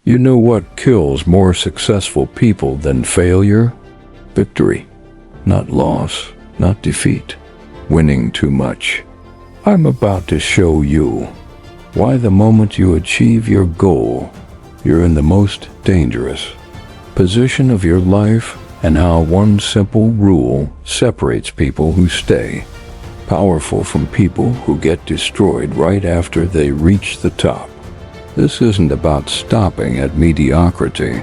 You know what kills more successful people than failure? Victory. Not loss, not defeat. Winning too much. I'm about to show you why the moment you achieve your goal, you're in the most dangerous position of your life, and how one simple rule separates people who stay powerful from people who get destroyed right after they reach the top. This isn't about stopping at mediocrity.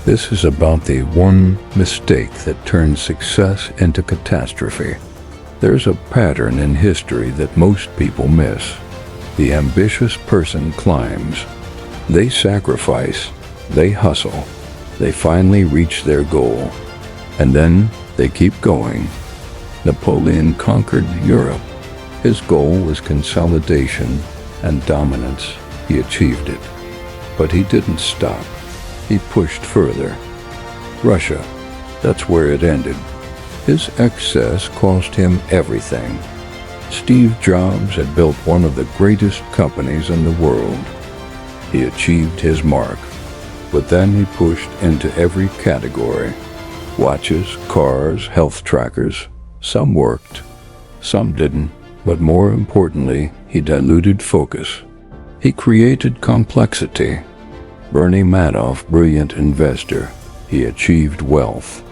This is about the one mistake that turns success into catastrophe. There's a pattern in history that most people miss. The ambitious person climbs. They sacrifice. They hustle. They finally reach their goal. And then they keep going. Napoleon conquered Europe. His goal was consolidation and dominance. He achieved it. But he didn't stop. He pushed further. Russia, that's where it ended. His excess cost him everything. Steve Jobs had built one of the greatest companies in the world. He achieved his mark, but then he pushed into every category. Watches, cars, health trackers. Some worked, some didn't, but more importantly, he diluted focus. He created complexity. Bernie Madoff, brilliant investor. He achieved wealth.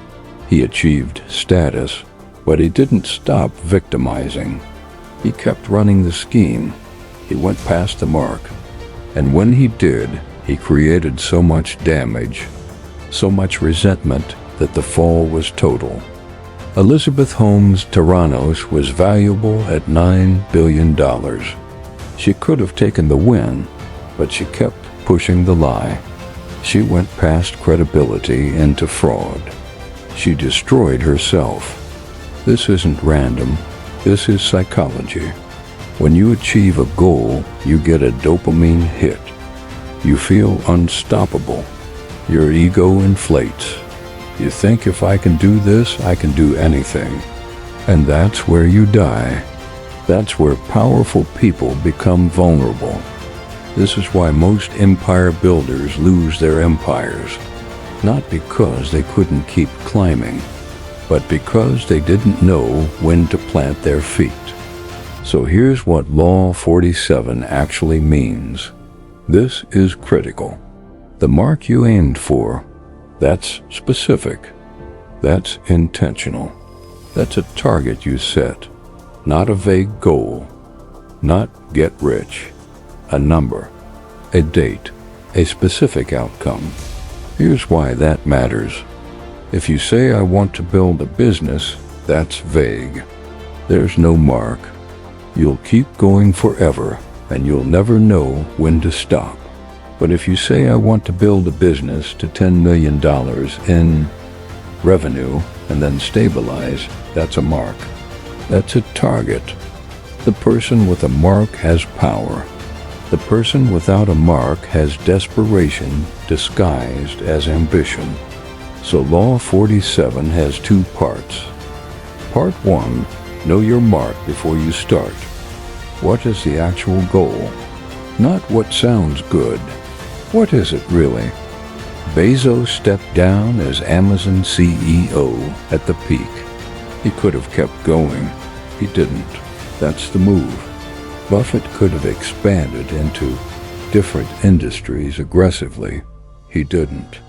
He achieved status, but he didn't stop victimizing. He kept running the scheme. He went past the mark. And when he did, he created so much damage, so much resentment, that the fall was total. Elizabeth Holmes Tyrannos was valuable at $9 billion. She could have taken the win, but she kept pushing the lie. She went past credibility into fraud. She destroyed herself. This isn't random. This is psychology. When you achieve a goal, you get a dopamine hit. You feel unstoppable. Your ego inflates. You think, if I can do this, I can do anything. And that's where you die. That's where powerful people become vulnerable. This is why most empire builders lose their empires. Not because they couldn't keep climbing, but because they didn't know when to plant their feet. So here's what Law 47 actually means. This is critical. The mark you aimed for, that's specific. That's intentional. That's a target you set, not a vague goal. Not get rich. A number, a date, a specific outcome. Here's why that matters. If you say, I want to build a business, that's vague. There's no mark. You'll keep going forever, and you'll never know when to stop. But if you say, I want to build a business to $10 million in revenue and then stabilize, that's a mark. That's a target. The person with a mark has power. The person without a mark has desperation disguised as ambition. So Law 47 has two parts. Part 1, know your mark before you start. What is the actual goal? Not what sounds good. What is it really? Bezos stepped down as Amazon CEO at the peak. He could have kept going. He didn't. That's the move. Buffett could have expanded into different industries aggressively. He didn't.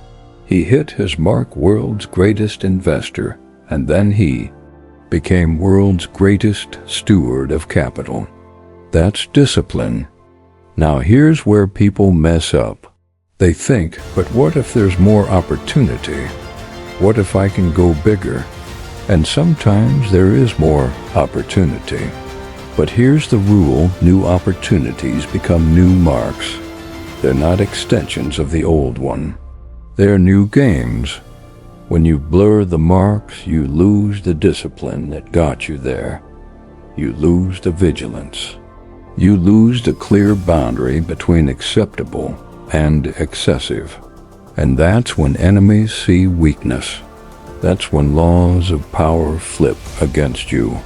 He hit his mark, world's greatest investor, and then he became world's greatest steward of capital. That's discipline. Now here's where people mess up. They think, but what if there's more opportunity? What if I can go bigger? And sometimes there is more opportunity. But here's the rule: new opportunities become new marks. They're not extensions of the old one. They're new games. When you blur the marks, you lose the discipline that got you there. You lose the vigilance. You lose the clear boundary between acceptable and excessive. And that's when enemies see weakness. That's when laws of power flip against you.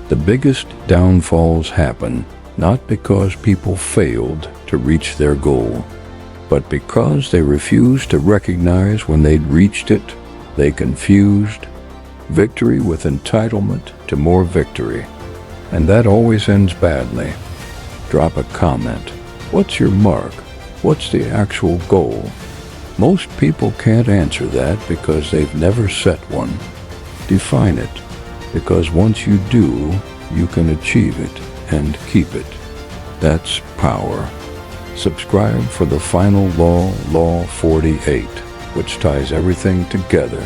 The biggest downfalls happen not because people failed to reach their goal, But because they refused to recognize when they'd reached it, they confused victory with entitlement to more victory. And that always ends badly. Drop a comment. What's your mark? What's the actual goal? Most people can't answer that because they've never set one. Define it, because once you do, you can achieve it and keep it. That's power. Subscribe for the final law, Law 48, which ties everything together.